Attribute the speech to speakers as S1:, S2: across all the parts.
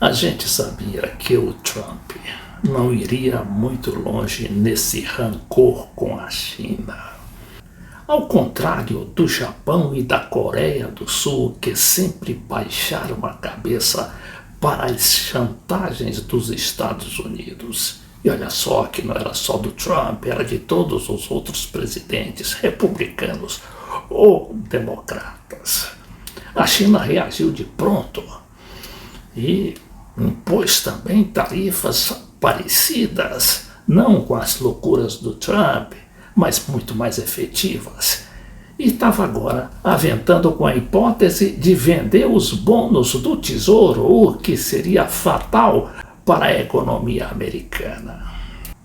S1: A gente sabia que o Trump não iria muito longe nesse rancor com a China. Ao contrário do Japão e da Coreia do Sul, que sempre baixaram a cabeça para as chantagens dos Estados Unidos. E olha só que não era só do Trump, era de todos os outros presidentes, republicanos ou democratas. A China reagiu de pronto e impôs também tarifas parecidas, não com as loucuras do Trump, mas muito mais efetivas. E estava agora aventando com a hipótese de vender os bônus do Tesouro, o que seria fatal para a economia americana.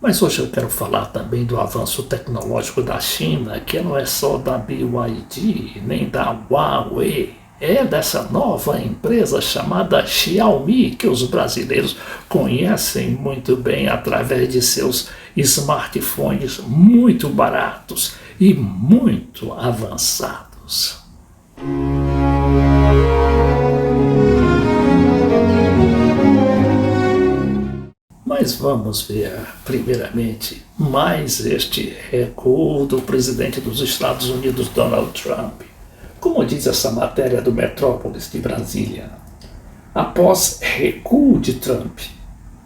S1: Mas hoje eu quero falar também do avanço tecnológico da China, que não é só da BYD, nem da Huawei. É dessa nova empresa chamada Xiaomi, que os brasileiros conhecem muito bem através de seus smartphones muito baratos e muito avançados. Mas vamos ver, primeiramente, mais este recuo do presidente dos Estados Unidos, Donald Trump. Como diz essa matéria do Metrópolis de Brasília, após recuo de Trump,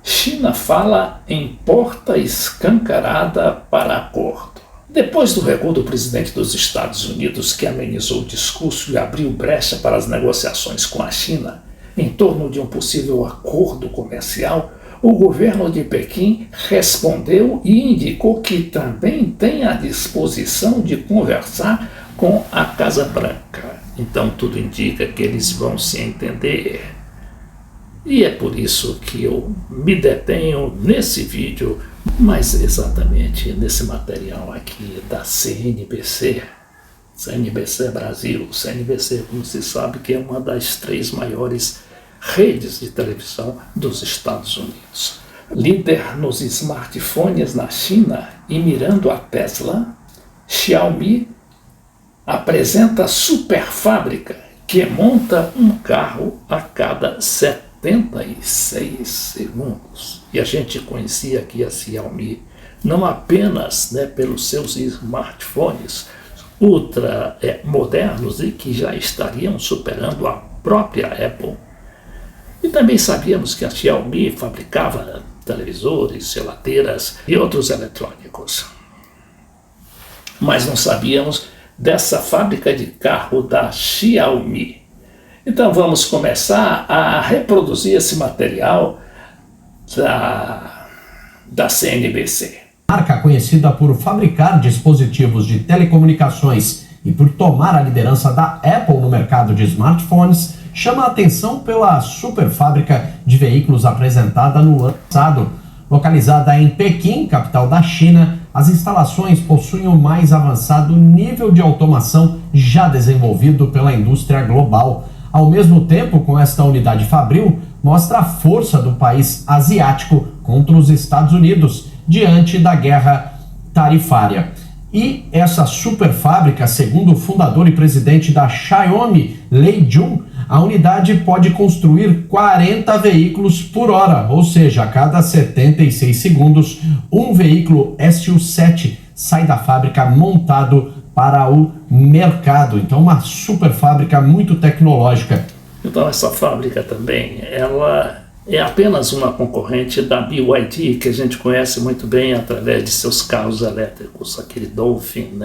S1: China fala em porta escancarada para acordo. Depois do recuo do presidente dos Estados Unidos, que amenizou o discurso e abriu brecha para as negociações com a China em torno de um possível acordo comercial, o governo de Pequim respondeu e indicou que também tem a disposição de conversar com a Casa Branca. Então tudo indica que eles vão se entender. E é por isso que eu me detenho nesse vídeo, mas exatamente nesse material aqui da CNBC. CNBC Brasil. CNBC, como se sabe, que é uma das 3 maiores redes de televisão dos Estados Unidos. Líder nos smartphones na China e mirando a Tesla, Xiaomi apresenta superfábrica que monta um carro a cada 76 segundos. E a gente conhecia aqui a Xiaomi não apenas pelos seus smartphones ultra modernos e que já estariam superando a própria Apple. E também sabíamos que a Xiaomi fabricava televisores, geladeiras e outros eletrônicos. Mas não sabíamos dessa fábrica de carro da Xiaomi. Então vamos começar a reproduzir esse material da CNBC.
S2: Marca conhecida por fabricar dispositivos de telecomunicações e por tomar a liderança da Apple no mercado de smartphones, chama a atenção pela superfábrica de veículos apresentada no ano passado. Localizada em Pequim, capital da China, as instalações possuem o mais avançado nível de automação já desenvolvido pela indústria global. Ao mesmo tempo, com esta unidade fabril, mostra a força do país asiático contra os Estados Unidos diante da guerra tarifária. E essa superfábrica, segundo o fundador e presidente da Xiaomi, Lei Jun, a unidade pode construir 40 veículos por hora, ou seja, a cada 76 segundos, um veículo SU7 sai da fábrica montado para o mercado. Então, uma superfábrica muito tecnológica.
S1: Então, essa fábrica também, ela é apenas uma concorrente da BYD, que a gente conhece muito bem através de seus carros elétricos, aquele Dolphin,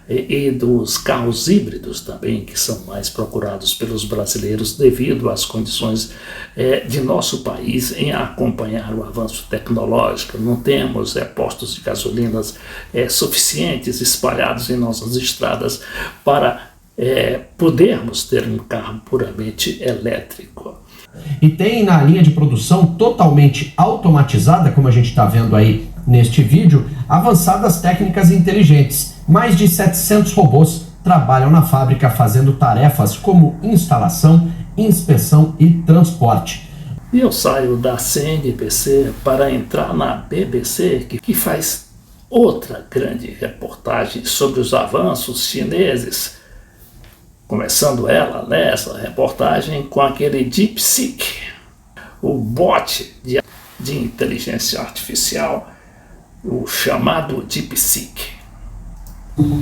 S1: e dos carros híbridos também, que são mais procurados pelos brasileiros devido às condições de nosso país em acompanhar o avanço tecnológico. Não temos postos de gasolinas suficientes espalhados em nossas estradas para podermos ter um carro puramente elétrico.
S2: E tem na linha de produção totalmente automatizada, como a gente está vendo aí neste vídeo, avançadas técnicas inteligentes. Mais de 700 robôs trabalham na fábrica fazendo tarefas como instalação, inspeção e transporte.
S1: E eu saio da CNBC para entrar na BBC, que faz outra grande reportagem sobre os avanços chineses. Começando ela nessa reportagem com aquele DeepSeek. o bot de inteligência artificial, o chamado DeepSeek.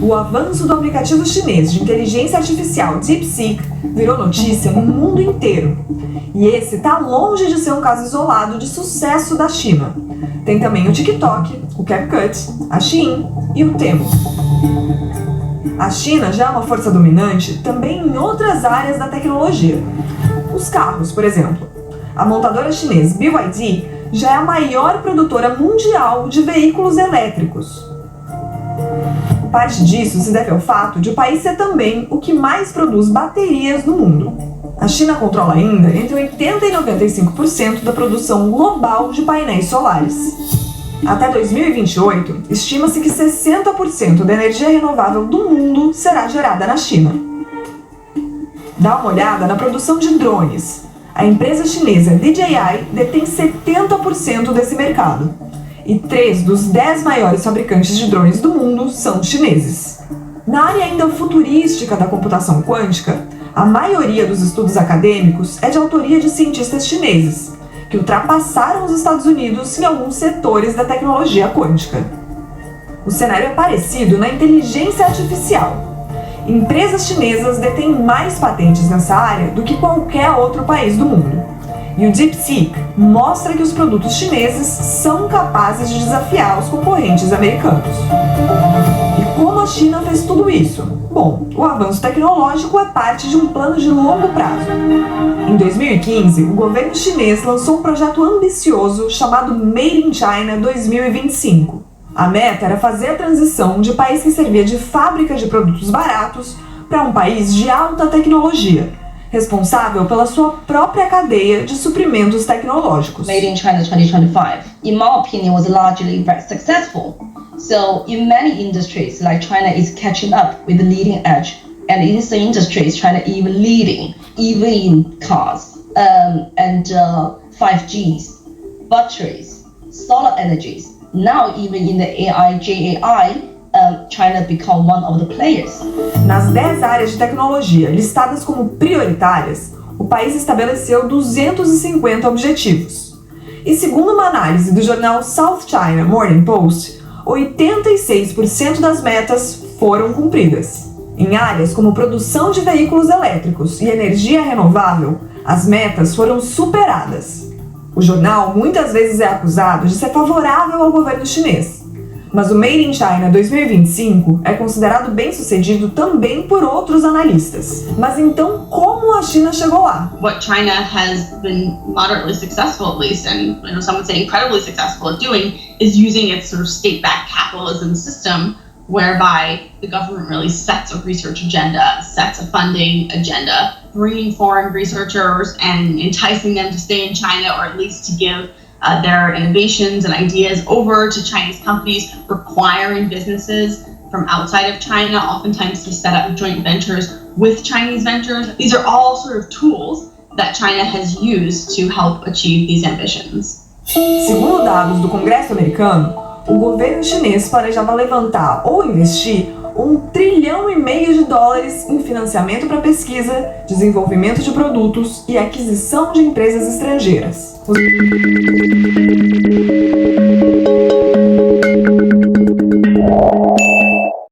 S3: O avanço do aplicativo chinês de inteligência artificial DeepSeek virou notícia no mundo inteiro. E esse está longe de ser um caso isolado de sucesso da China. Tem também o TikTok, o CapCut, a Shein e o Temu. A China já é uma força dominante também em outras áreas da tecnologia. Os carros, por exemplo. A montadora chinesa BYD já é a maior produtora mundial de veículos elétricos. Parte disso se deve ao fato de o país ser também o que mais produz baterias no mundo. A China controla ainda entre 80% e 95% da produção global de painéis solares. Até 2028, estima-se que 60% da energia renovável do mundo será gerada na China. Dá uma olhada na produção de drones. A empresa chinesa DJI detém 70% desse mercado. E 3 dos 10 maiores fabricantes de drones do mundo são chineses. Na área ainda futurística da computação quântica, a maioria dos estudos acadêmicos é de autoria de cientistas chineses, que ultrapassaram os Estados Unidos em alguns setores da tecnologia quântica. O cenário é parecido na inteligência artificial. Empresas chinesas detêm mais patentes nessa área do que qualquer outro país do mundo. E o DeepSeek mostra que os produtos chineses são capazes de desafiar os concorrentes americanos. E como a China fez tudo isso? Bom, o avanço tecnológico é parte de um plano de longo prazo. Em 2015, o governo chinês lançou um projeto ambicioso chamado Made in China 2025. A meta era fazer a transição de país que servia de fábrica de produtos baratos para um país de alta tecnologia, responsável pela sua própria cadeia de suprimentos tecnológicos.
S4: Made in China 2025, in my opinion, was largely very successful. So, in many industries, like China is catching up with the leading edge, and in some industries, China even leading, even in cars, and 5Gs, batteries, solar energies. Now, even in the AI, GAI, China become one of the players.
S3: Nas 10 áreas de tecnologia listadas como prioritárias, o país estabeleceu 250 objetivos. E segundo uma análise do jornal South China Morning Post, 86% das metas foram cumpridas. Em áreas como produção de veículos elétricos e energia renovável, as metas foram superadas. O jornal muitas vezes é acusado de ser favorável ao governo chinês. Mas o Made in China 2025 é considerado bem-sucedido também por outros analistas. Mas então, como a China chegou lá?
S5: What China has been moderately successful, at least, and some would say incredibly successful at doing, is using its sort of state-backed capitalism system, whereby the government really sets a research agenda, sets a funding agenda, bringing foreign researchers and enticing them to stay in China, or at least to give their innovations and ideas over to Chinese companies, requiring businesses from outside of China oftentimes to set up joint ventures with Chinese ventures. These are all sort of tools that China has used to help achieve these ambitions.
S3: Segundo dados do Congresso americano, o governo chinês planejava levantar ou investir $1,5 trilhão em financiamento para pesquisa, desenvolvimento de produtos e aquisição de empresas estrangeiras.